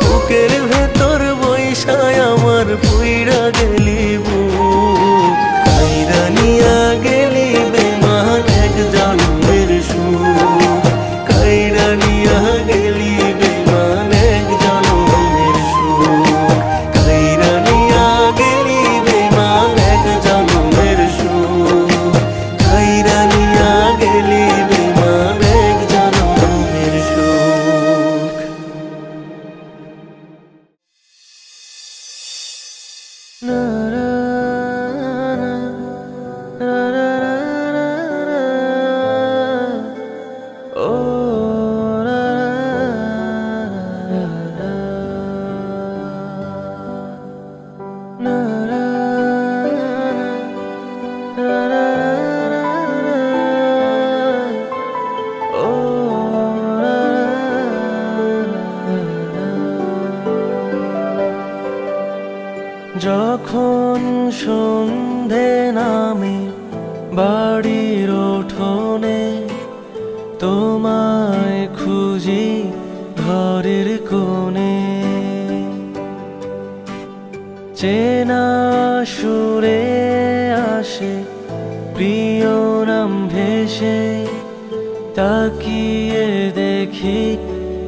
বুকের ভেতর বৈশায় আমার পুইরা গেলি বুক, কাইরা নিয়া গেলি বেমান এক জন্মের সুখ, কাইরা নিয়া গেলি বেমান এক জন্মের সুখ, কাইরা নিয়া গেলি বেমান এক জন্মের সুখ, কাইরা নিয়া গেলি বেমান এক জন্মের সুখ। না না না না না না, ও না না না না, ও যখন সন্ধে নামে বাড়ির উঠোনে, তোমায় খুঁজি ঘরের কোণে, চেনা সুরে আসে প্রিয় নাম ভেসে, তাকিয়ে দেখি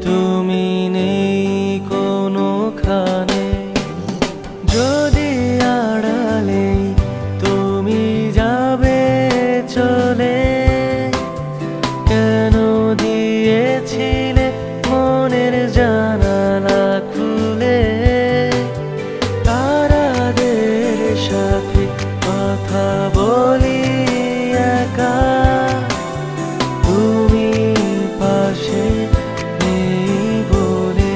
তুমি নেই কোনোখানে। যদি আড়ালে তুমি যাবে চলে, কেন দিয়েছিলে মনের জানালা খুলে? তারাদের সাথে কথা বলি একা, তুমি পাশে নেই বলে।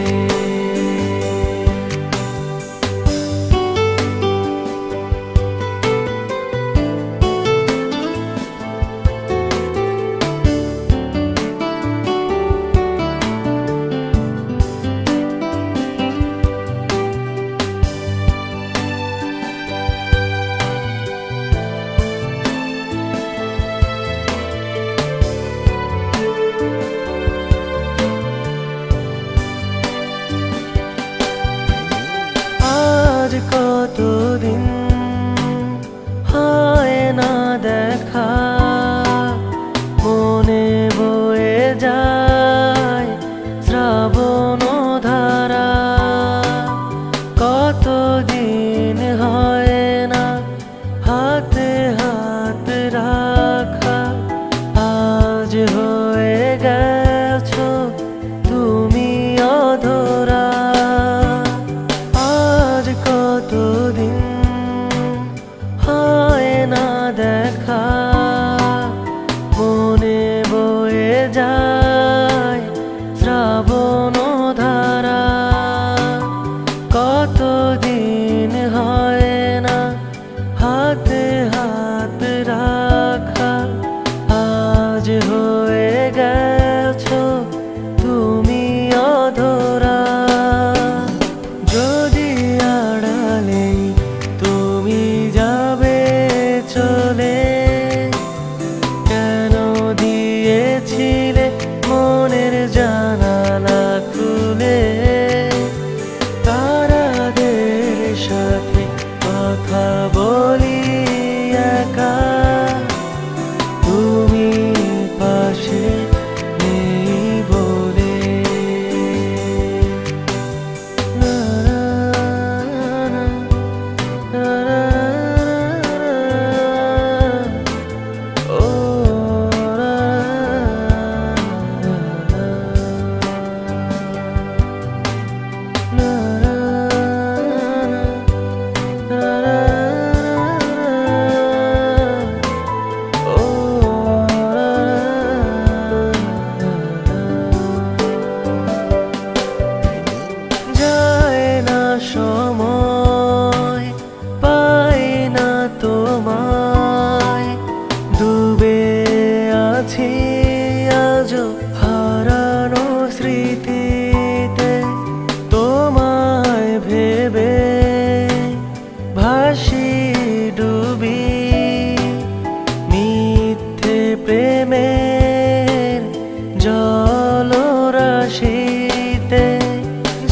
হাসিতে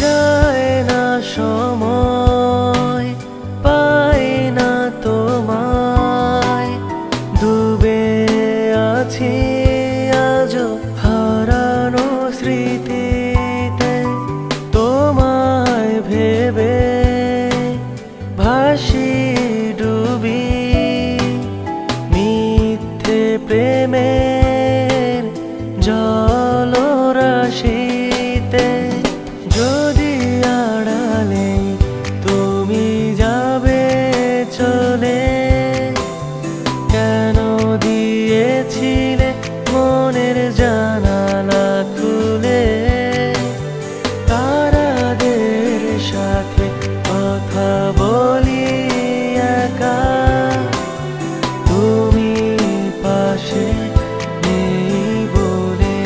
যায় না সময়, পাই না তোমায়, ডুবে আছি আজও হারানো স্মৃতিতে। তোমায় ভেবে ভাসি ডুবি মিথ্যে প্রেমের জলরাশিতে। যদি আড়ালে তুমি যাবে চলে, কেন দিয়েছিলে মনের জানালা খুলে? তারাদের সাথে কথা বলি একা, তুমি পাশে নেই বলে।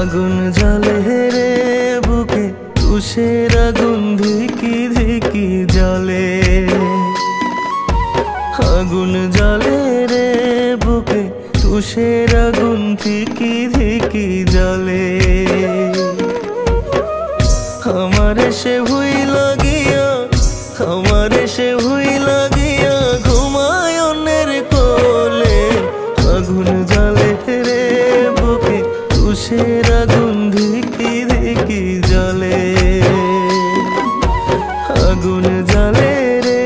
আগুন জ্বলে রে বুকে, তুষের আগুন ধিকি ধিকি জ্বলে। আগুন জ্বলে রে বুকে, তুষের আগুন ধিকি ধিকি জ্বলে। আমারে সে ভুই লাগিয়া, আমারে সে ভুই লাগিয়া ঘুমায় অন্যের কোলে। আগুন জ্বলে রে বুকে, তুষের আগুন ধিকি ধিকি জ্বলে। আগুন জ্বলে রে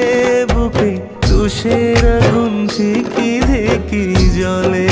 বুকে, তুষের আগুন ধিকি ধিকি জ্বলে।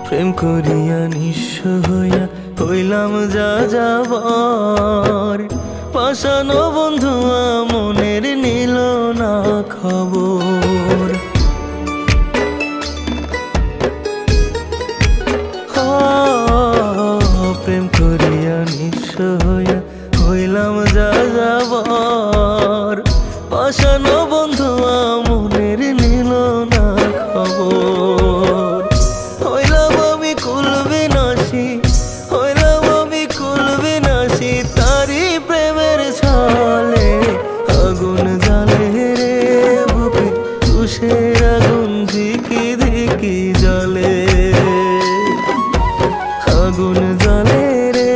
প্রেম করিয়া নিঃস্ব হইয়া হইলাম যা যাবার, পাশানো বন্ধু মনের নিল না খবর। প্রেম করিয়া নিঃস্ব হইয়া হইলাম যা যাবার, পাশানো বন্ধু মনের নিল না খবর। হইলাম আমি কুলবিনাশী, হইলাম আমি কুলবিনাশী তারি প্রেমের ছলে। আগুন জ্বলে রে বুকে, তুষের আগুন ধিকি ধিকি জ্বলে। আগুন জ্বলে রে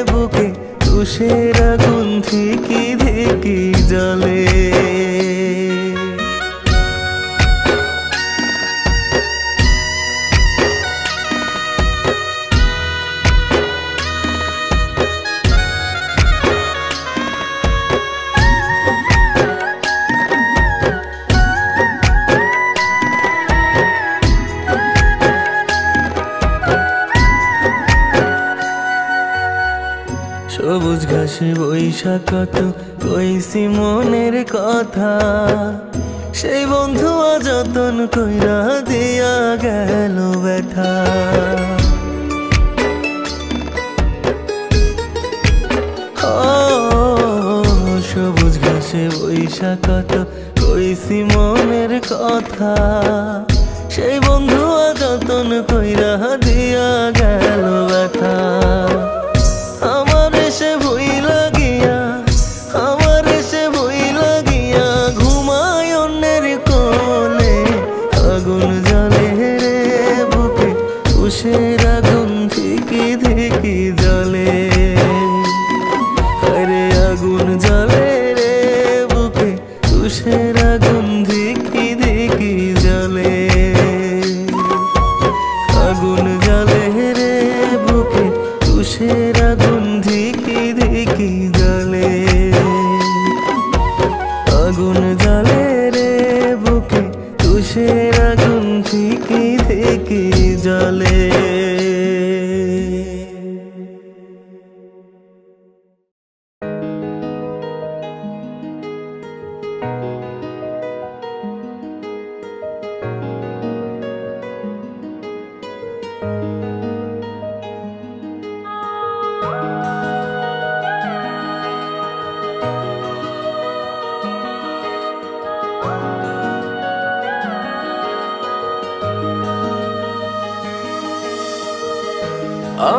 বুকে, তুষের আগুন ধিকি ধিকি জ্বলে। সবুজ ঘাসে বৈশাখত কইছি মনের কথা, সেই বন্ধু যতন কইরা দিয়া গেল ব্যথা। সবুজ ঘাসে বৈশাখত কইছি মনের কথা, সেই বন্ধু যতন কইরা দিয়া গেল ব্যথা। আমার সে ভুই লাগিয়া, আমার সে ভুই লাগিয়া ঘুমায় অন্যের কোলে। আগুন জ্বলে রে বুকে, তুষের আগুন ধিকি ধিকি জ্বলে। আরে আগুন জ্বলে রে বুকে, তুষের আগুন ধিকি ধিকি জ্বলে। আগুন জ্বলে রে বুকে, তুষের আগুন ধিকি ধিকি জ্বলে। আগুন জ্বলে রে বুকে, কিসের আগুন ঠিকই থেকে জ্বলে।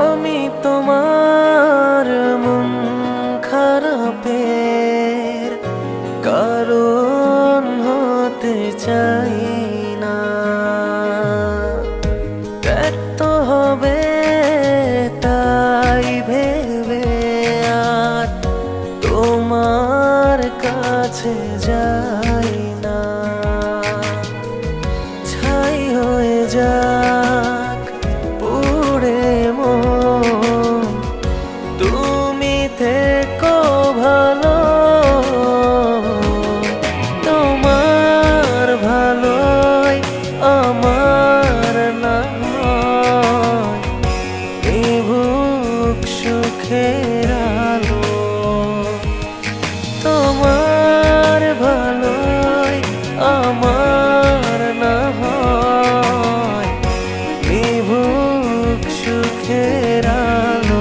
আমি তোমার মন খারাপের কারণ হতে চাই না, ব্যর্থ হবে তাই ভেবে আর তোমার কাছে যাই না। ছাই হয়ে যাক পুড়ে মন, তুমি থেকো ভালো। তোমার ভালোই আমার না হয় নিভুক সুখের আলো। তোমার ভালোই আমার না হয় নিভুক সুখের আলো।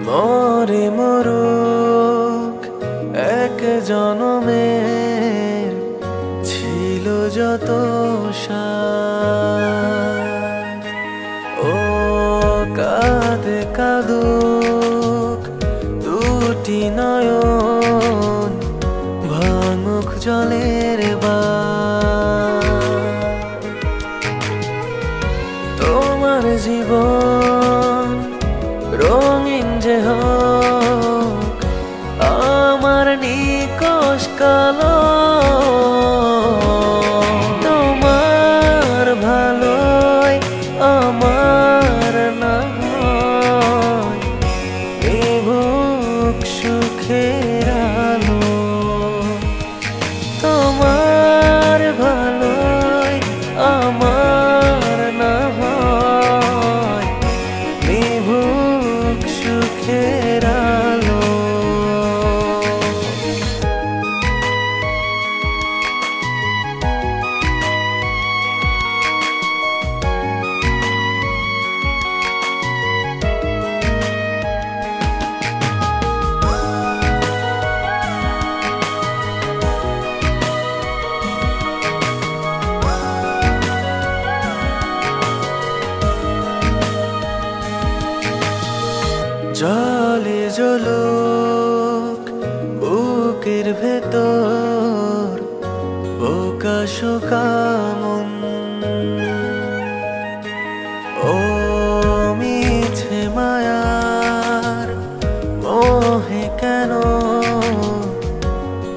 মরে মরুক এক জনমের ছিল যত সাথ, ও কাঁদে কাঁদুক দুটি নয়ন, ভাঙুক জলের বাঁধ। তোমার জীবন রঙিন যে হোক আমার নিকশ কালো। তোমার ভালোই আমার না হয় নিভুক সুখের আলো। তোমার ভালোই আমার না হয় নিভুক সুখের আলো। জলে জ্বলুক বুকের ভেতর বোকা শোকা মন, ও মিছে মায়ার মোহে কেন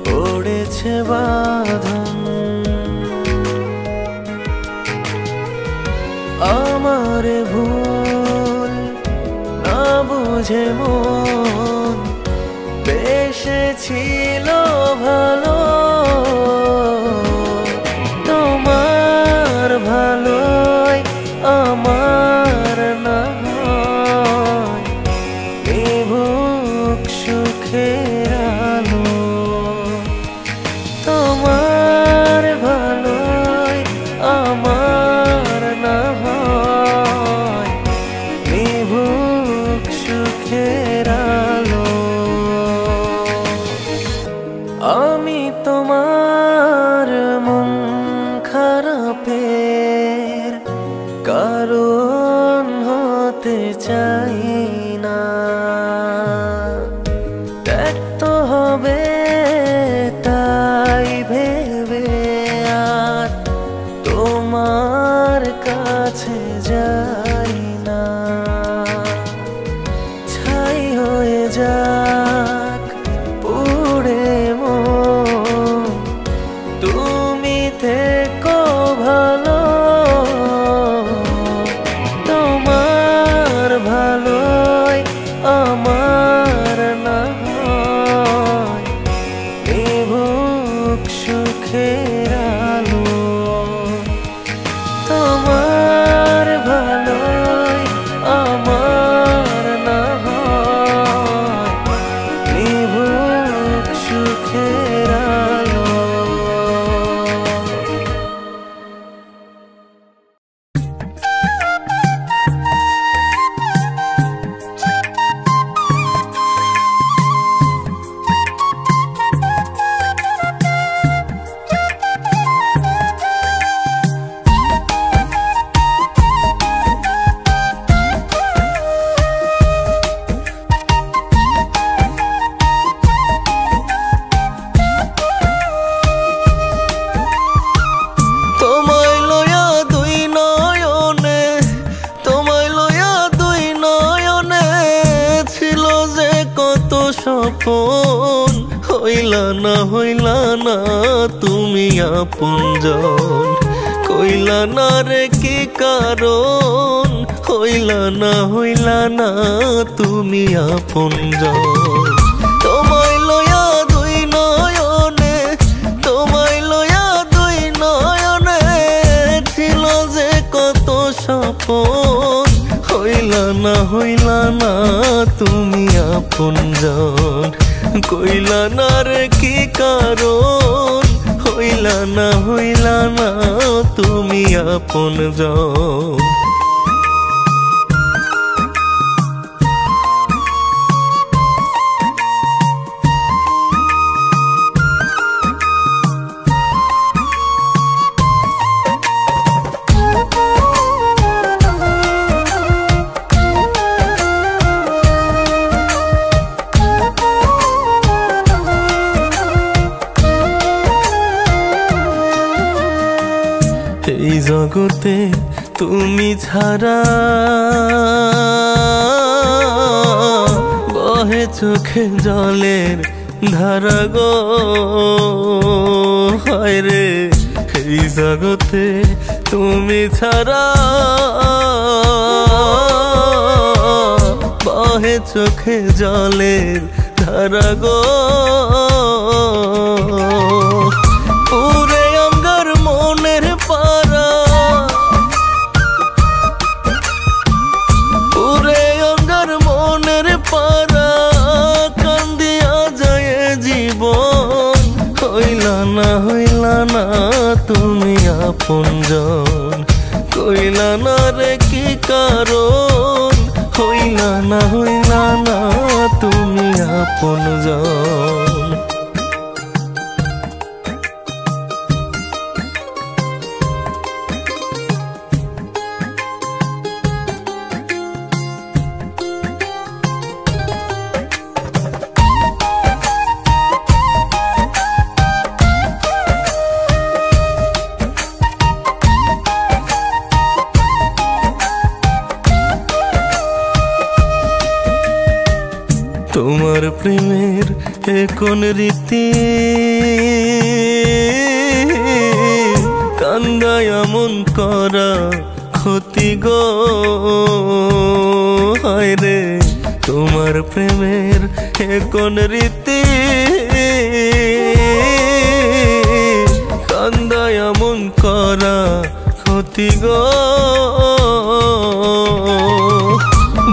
পড়েছে বাঁধন। আমার ভুল না বুঝে মন বেসেছিল ভালো। তোমার ভালোই আমার না হয় নিভুক সুখের আলো। তোমার ভালোই আমার না হয় নিভুক সুখের আলো। আমি তোমার মন খারাপের কারণ হতে চাই না, ব্যর্থ হবে তাই ভেবে আর তোমার কাছে কাছে যাই না, ছাই হয়ে যাক পুড়ে মন, তুমি থেকো ভালো। তোমার ভালোই আমার না হয় নিভুক সুখের আলো। তোমার ভালোই আমার না হয় নিভুক সুখের আলো। তোমায় লয়া দুই নয়নে, তোমায় লয়া দুই নয়নে ছিল যে কত স্বপন, হইলা না তুমি আপনজন, কইলা না রে কি কারণ, হইলা না তুমি আপনজন। তোমায় লয়া দুই নয়নে, তোমায় লয়া দুই নয়নে ছিল যে কত স্বপন, হইলা না তুমি আপনজন, কইলা না রে কি কারণ, হইলা না তুমি আপনজন। এই জগতে তুমি ছাড়া বহে চোখে জলের ধারা গো, হায় রে এই জগতে তুমি ছাড়া বহে চোখে জলের ধারা গো। পুরে আমার মনের পারা, পুরে আমার মনের পারা, কান্দিয়া যায় জীবন, হইলা না তুমি আপনজন, কইলা না রে কি কারণ, হইলা না তুমি আপনজন। তোমার প্রেমের কোন রীতি কান্দায় মন করা ক্ষতি গো, হায় রে তোমার প্রেমের কোন রীতি কান্দায় মন করা ক্ষতি গো।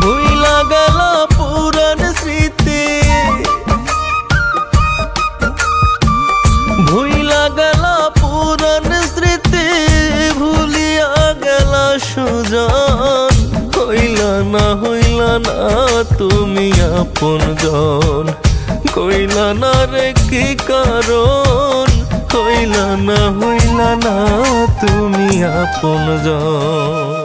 ভুইলা গেল পুরান স্মৃতি, ভুইলা গেল পুরান স্মৃতি, ভুলিয়া গেল সুজন, হইলা না তুমি আপনজন, কইলা না রে কি কারণ, হইলা না তুমি আপনজন।